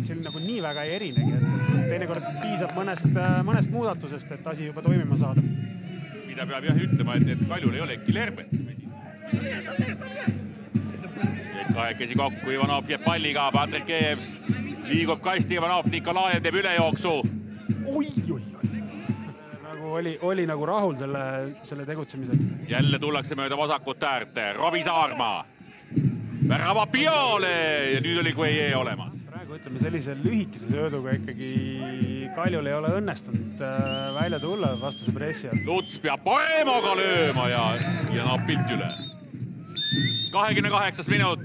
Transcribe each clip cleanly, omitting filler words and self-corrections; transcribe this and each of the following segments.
mängitsil nagu nii väga ei erinegi, et teinekord piisab mõnest muudatusest, et asi juba toimima saada. Mida peab jah ütlema, et Kaljul ei ole Kilerbet. Kahekesi kokku, Ivanov jääb palliga, Patrik Eevs liigub kasti, Ivanov, Nikolajev teeb ülejooksu. Oi. Nagu oli nagu rahul selle tegutsemisel. Jälle tullakse mööda vasakut äärte, Robbie Saarma. Värava peale ja nüüd oli Gueye olemas. Praegu ütleme sellise lühikese sööduga ikkagi Kaljul ei ole õnnestunud välja tulla vastase pressi. Luts peab paremaga lööma ja napilt üle. 28 minut.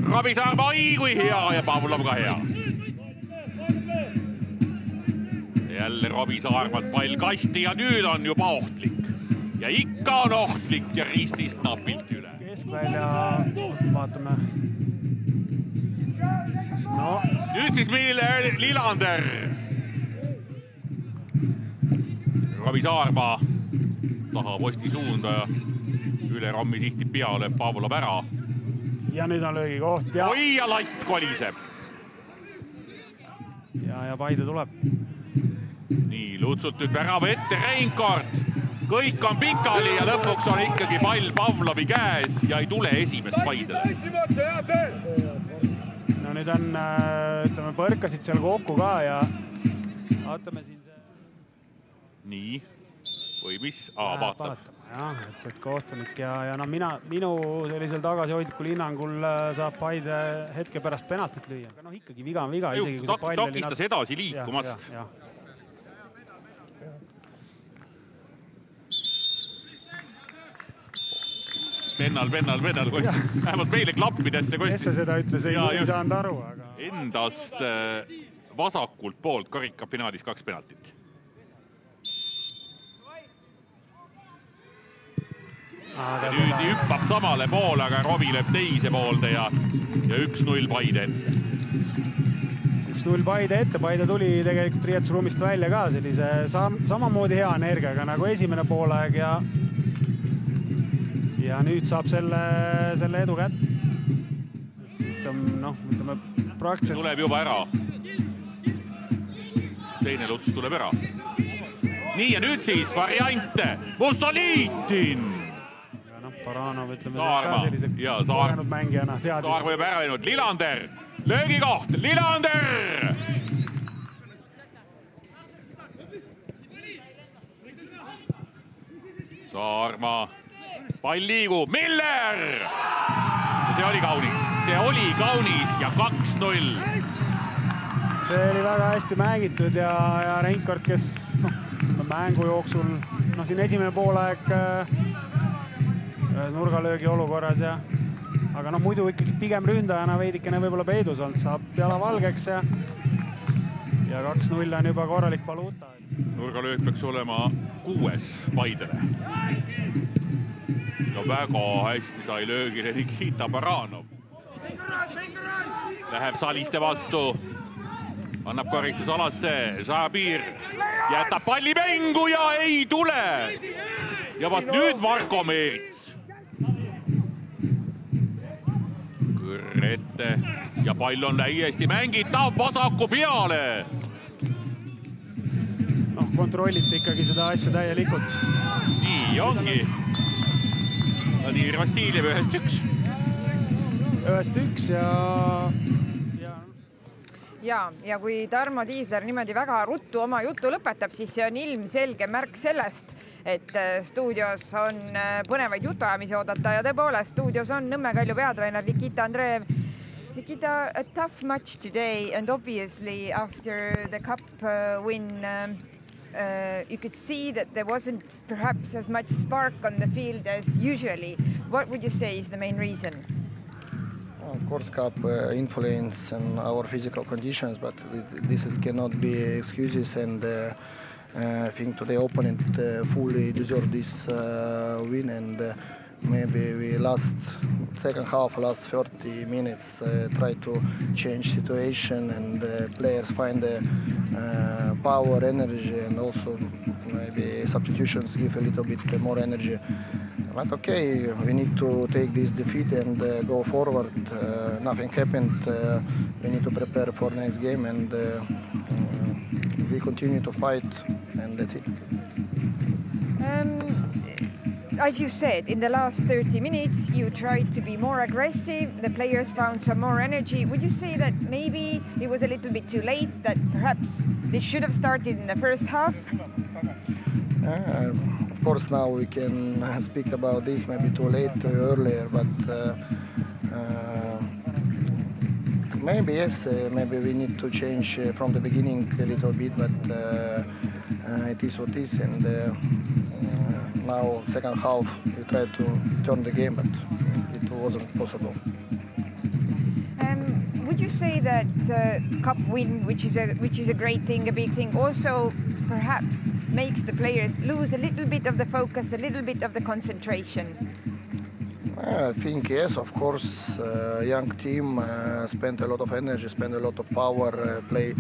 Robbie Saarma, kui hea ja Pavlov ka hea. Jälle Robbie Saarmalt pall kasti ja nüüd on juba ohtlik. Ja ikka on ohtlik ja ristist napilt üle. Keskvälja, vaatame. No. Nüüd siis Lillander. Robbie Saarma taha posti suunda ja üle rammi sihtib peale, Pavlov ära. Ja nüüd on löögi koht. Oi ja latt koliseb. Ja Paide tuleb. Nii, Lutsult nüüd värava ette, Reinkord. Kõik on pikali ja lõpuks on ikkagi pall Pavlovi käes ja ei tule esimest Paidele. No nüüd on, ütleme, põrkasid seal kokku ka ja vaatame siin see. Nii, või mis? Vaatab. Jah, et kohtunik ja no minu sellisel tagasihoidlikul hinnangul saab Paide hetke pärast penaltit lüüa. Aga noh, ikkagi viga on viga. Takistas edasi liikumast. Ja. Vennal, vähemalt meile klappidesse kostis. Kes seda ütles, ei saanud aru. Aga... Endast vasakult poolt karikafinaalis 2 penaltit. Ja nüüd hüppab samale poole, aga Robbie lööb teise poolde ja 1-0 Paide ette. 1-0 Paide ette, Paide tuli tegelikult riietusruumist välja ka sellise samamoodi hea energiaga nagu esimene poolaeg ja nüüd saab selle edu kätte. Siit on, ütleme, praktiliselt... Tuleb juba ära. Teine Luts tuleb ära. Nii ja nüüd siis variante. Mussoliitin! Baranov, ütleme, Saarma. Ka sellise kogenud mängijana teadis. Saarma juba ära läinud. Lillander! Löögikoht! Lillander! Saarma. Pall liigub. Miller! See oli kaunis ja 2-0. See oli väga hästi mängitud ja Reinkord, kes mängu jooksul, siin esimene poolaeg nurgalöögi olukorras aga muidu ikkagi pigem ründajana veidikene võib-olla peidus olnud, saab jala valgeks ja 2-0 on juba korralik valuuta. Nurgalöök peaks olema 6 Paidele. Ja väga hästi sai löögile Nikita Baranov. Läheb Saliste vastu. Annab karistusalasse. Žabir jätab palli mängu ja ei tule. Ja vaat nüüd Marko Meerits. Ette ja pall on täiesti mängitav vasaku peale. Kontrollite ikkagi seda asja täielikult. Nii ongi. Vladimir Vassiljev 1-1 ja kui Tarmo Tiisler niimoodi väga ruttu oma juttu lõpetab, siis see on ilmselge märk sellest, et stuudios on põnevaid jutuajamisi oodata ja tõepoolest stuudios on Nõmme Kalju peatreener Nikita Andreev. Nikita, a tough match today and obviously after the cup win you could see that there wasn't perhaps as much spark on the field as usually. What would you say is the main reason? Of course, cup influence on our physical conditions, but this cannot be excuses, and I think today opponent fully deserved this win, and maybe we second half, last 30 minutes try to change situation, and players find the power, energy, and also maybe substitutions give a little bit more energy But okay, we need to take this defeat and go forward. Nothing happened. We need to prepare for next game and we continue to fight and that's it. As you said, in the last 30 minutes, you tried to be more aggressive. The players found some more energy. Would you say that maybe it was a little bit too late, that perhaps they should have started in the first half? Of course, now we can speak about this, maybe too late, too earlier, but maybe yes, maybe we need to change from the beginning a little bit, but it is what it is, and now second half we tried to turn the game, but it wasn't possible. Would you say that cup win, which is a great thing, a big thing, also perhaps makes the players lose a little bit of the focus, a little bit of the concentration? I think yes, of course. Young team spent a lot of energy, spent a lot of power, play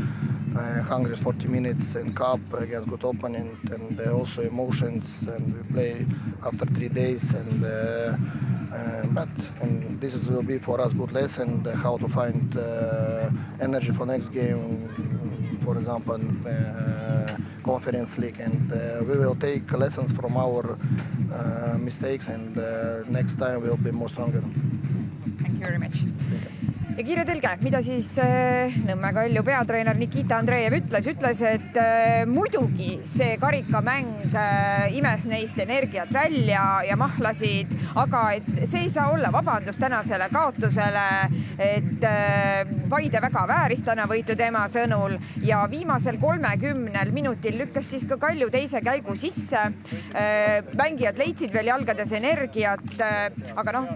140 minutes in cup against good opponent, and also emotions. And we play after 3 days, and this will be for us good lesson how to find energy for next game. For example, Conference League, and we will take lessons from our mistakes, and next time we'll be more stronger. Thank you very much. Ja kiire tõlge, mida siis Nõmme Kalju peatreener Nikita Andreev ütles, et muidugi see karikamäng imes neist energiat välja ja mahlasid, aga et see ei saa olla vabandus tänasele kaotusele, et Paide väga vääris täna võitu tema sõnul ja viimasel 30 minutil lükkas siis ka Kalju teise käigu sisse. Mängijad leidsid veel jalgades energiat, aga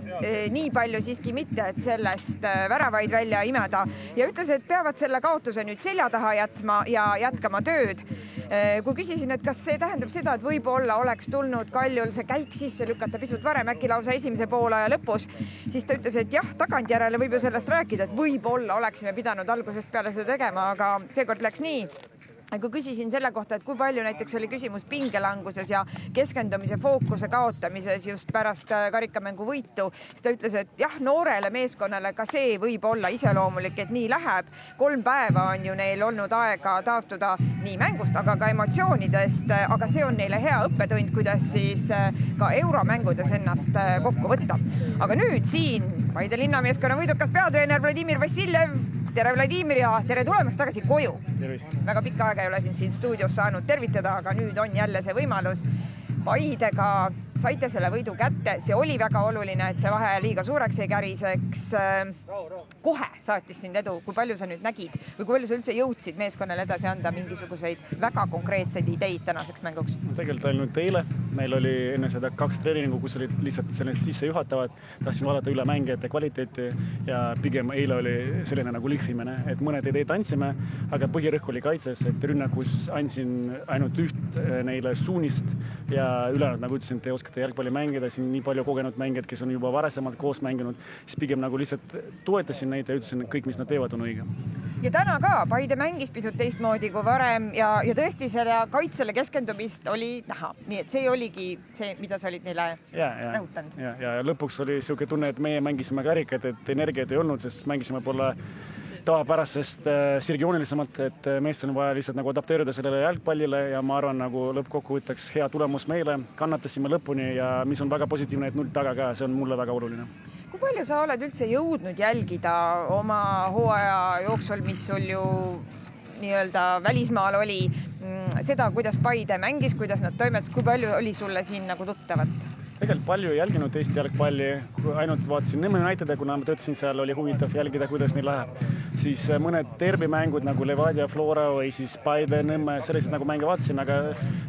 nii palju siiski mitte, et sellest väravaid välja imeda ja ütles, et peavad selle kaotuse nüüd selja taha jätma ja jätkama tööd. Kui küsisin, et kas see tähendab seda, et võib-olla oleks tulnud Kaljul see käik sisse lükata pisut varem, äkki lausa esimese poolaja lõpus, siis ta ütles, et jah, tagantjärele võib ju sellest rääkida, et võib-olla oleksime pidanud algusest peale seda tegema, aga seekord läks nii. Kui küsisin selle kohta, et kui palju näiteks oli küsimus pingelanguses ja keskendumise fookuse kaotamises just pärast karikamängu võitu, siis ta ütles, et jah, noorele meeskonnale ka see võib olla iseloomulik, et nii läheb. 3 päeva on ju neil olnud aega taastuda nii mängust, aga ka emotsioonidest, aga see on neile hea õppetund, kuidas siis ka euromängudes ennast kokku võtta. Aga nüüd siin Paide linnameeskonna võidukas peatreener Vladimir Vassiljev. Tere Vladimir ja tere tulemast tagasi koju. Tervist. Väga pikka aega ei ole siin stuudios saanud tervitada, aga nüüd on jälle see võimalus. Paidega saite selle võidu kätte, see oli väga oluline, et see vahe liiga suureks ei käriseks. Kohe saatis sind edu, kui palju sa nüüd nägid või kui palju sa üldse jõudsid meeskonnale edasi anda mingisuguseid väga konkreetseid ideid tänaseks mänguks? Tegelikult ainult eile. Meil oli enne seda 2 treeningu, kus olid lihtsalt sisse juhatavad. Tahtsin vaadata üle mängijate kvaliteeti ja pigem eile oli selline nagu lihvimine, et mõned ideed andsime, aga põhirõhk oli kaitses, et rünnakus andsin ainult üht neile suunist ja ülejäänud, nagu ütlesin, te oskate jalgpalli mängida, siin nii palju kogenud mängijad, kes on juba varasemalt koos mänginud, siis pigem nagu lihtsalt toetasin neid ja ütlesin, et kõik, mis nad teevad, on õige. Ja täna ka Paide mängis pisut teistmoodi kui varem ja tõesti selle kaitsele keskendumist oli näha. Nii et see oligi see, mida sa olid neile rõhutanud. Ja lõpuks oli selline tunne, et meie mängisime kärikad, et energiat ei olnud, sest mängisime poole tavapärasest sirgioonilisemalt, et meestel on vaja lihtsalt nagu adapteerida sellele jalgpallile ja ma arvan, nagu lõppkokkuvõtteks hea tulemus meile. Kannatasime lõpuni ja mis on väga positiivne, et 0 taga ka, see on mulle väga oluline. Kui palju sa oled üldse jõudnud jälgida oma hooaja jooksul, mis sul ju nii-öelda välismaal oli, seda, kuidas Paide mängis, kuidas nad toimetas, kui palju oli sulle siin nagu tuttavat? Tegelikult palju ei jälginud Eesti jalgpalli, ainult vaatasin Nõmme Unitedi, kuna ma töötasin seal, oli huvitav jälgida, kuidas neil läheb. Siis mõned derbimängud nagu Levadia, Flora või siis Paide, Nõmme, sellised nagu mänge vaatasin, aga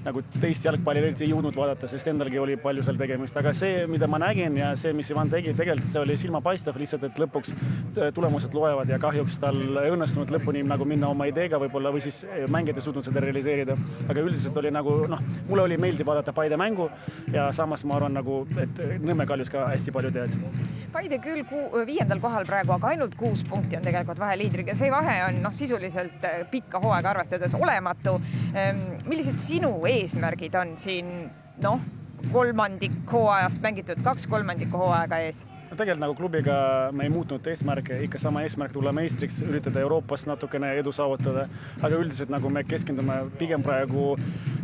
nagu teist jalgpalli ei jõudnud vaadata, sest endalgi oli palju seal tegemist. Aga see, mida ma nägin ja see, mis Ivan tegi, tegelikult see oli silmapaistav lihtsalt, et lõpuks tulemused loevad ja kahjuks tal õnnestunud lõpuni nagu minna oma ideega võib-olla või siis mängijad ei suutnud seda realiseerida. Aga üldiselt oli nagu, mulle oli meeldiv vaadata Paide mängu ja samas ma arvan, nagu, et Nõmme Kaljus ka hästi palju tead. Paide küll 5. kohal praegu, aga ainult 6 punkti on tegelikult vaheliidriga. See vahe on sisuliselt pikka hooaega arvestades olematu. Millised sinu eesmärgid on siin kolmandik hooajast mängitud, 2/3 hooaega ees. Tegelikult nagu klubiga me ei muutnud eesmärke, ikka sama eesmärk tulla meistriks, üritada Euroopas natukene edu saavutada, aga üldiselt nagu me keskendume pigem praegu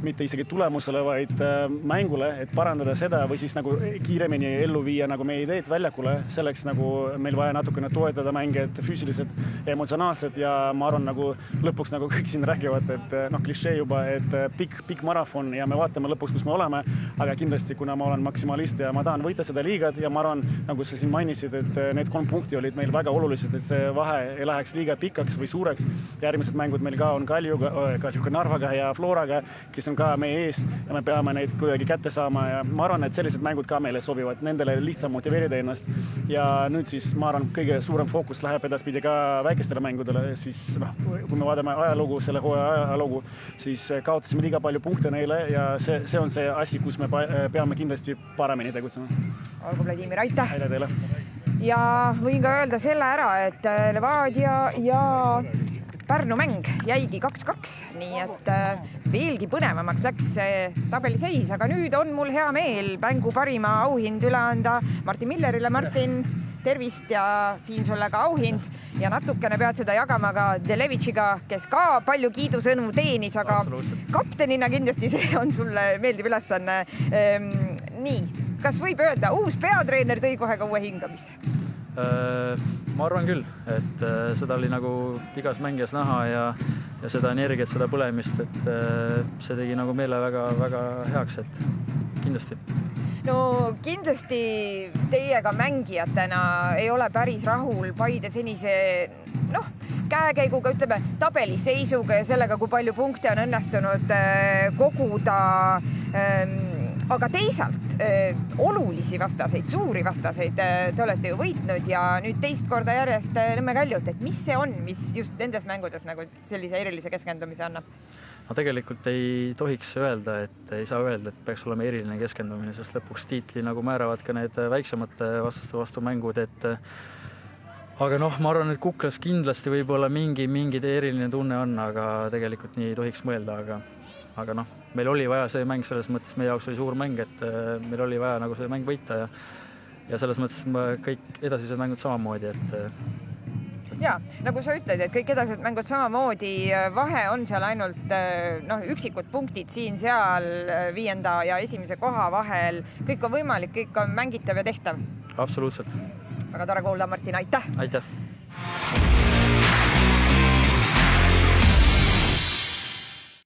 mitte isegi tulemusele, vaid mängule, et parandada seda või siis nagu kiiremini ellu viia nagu meie ideed väljakule, selleks nagu meil vaja natukene toetada mängijad füüsiliselt ja emotsionaalselt ja ma arvan nagu lõpuks nagu kõik siin räägivad, et klišee juba, et pikk marafon ja me vaatame lõpuks, kus me oleme, aga kindlasti kuna ma olen maksimalist ja ma tahan võita seda liigat ja ma arvan, nagu sa siin mainisid, et need 3 punkti olid meil väga olulised, et see vahe ei läheks liiga pikaks või suureks. Järgmised mängud meil ka on Kaljuga, Narvaga ja Floraga, kes on ka meie ees ja me peame neid kuidagi kätte saama ja ma arvan, et sellised mängud ka meile sobivad, nendele lihtsam motiveerida ennast ja nüüd siis ma arvan, kõige suurem fookus läheb edaspidi ka väikestele mängudele, siis kui me vaatame ajalugu, selle hooaja ajalugu, siis kaotasime liiga palju punkte neile ja see on see asi, kus me peame kindlasti paremini tegutsema. Olgu, Vladimir, aitäh! Aitäh teile! Ja võin ka öelda selle ära, et Levadia ja Pärnu mäng jäigi 2-2, nii et veelgi põnevamaks läks tabeliseis, aga nüüd on mul hea meel mängu parima auhind üle anda Martin Millerile. Martin, tervist ja siin sulle ka auhind ja natukene pead seda jagama ka Delevitšiga, kes ka palju kiidusõnu teenis, aga kaptenina kindlasti see on sulle meeldiv ülesanne. Nii, kas võib öelda, uus peatreener tõi kohe ka uue hingamise? Ma arvan küll, et seda oli nagu igas mängijas näha ja seda energiat, seda põlemist, et see tegi nagu meele väga heaks, et kindlasti. No kindlasti teiega mängijatena ei ole päris rahul Paide senise käekäiguga, ütleme tabeliseisuga ja sellega, kui palju punkte on õnnestunud koguda. Aga teisalt olulisi vastaseid, suuri vastaseid te olete ju võitnud ja nüüd teist korda järjest Nõmme Kaljut, et mis see on, mis just nendes mängudes nagu sellise erilise keskendumise annab? No tegelikult ei tohiks öelda, et ei saa öelda, et peaks olema eriline keskendumine, sest lõpuks tiitli nagu määravad ka need väiksemate vastaste vastu mängud, et aga ma arvan, et Kuklas kindlasti võib-olla mingi eriline tunne on, aga tegelikult nii ei tohiks mõelda, aga meil oli vaja see mäng, selles mõttes meie jaoks oli suur mäng, et meil oli vaja nagu see mäng võita ja selles mõttes kõik edasised mängud samamoodi, et ja, nagu sa ütled, et kõik edasised mängud samamoodi, vahe on seal ainult üksikud punktid siin-seal 5. ja 1. koha vahel, kõik on võimalik, kõik on mängitav ja tehtav. Absoluutselt. Väga tore kuulda, Martin, aitäh! Aitäh!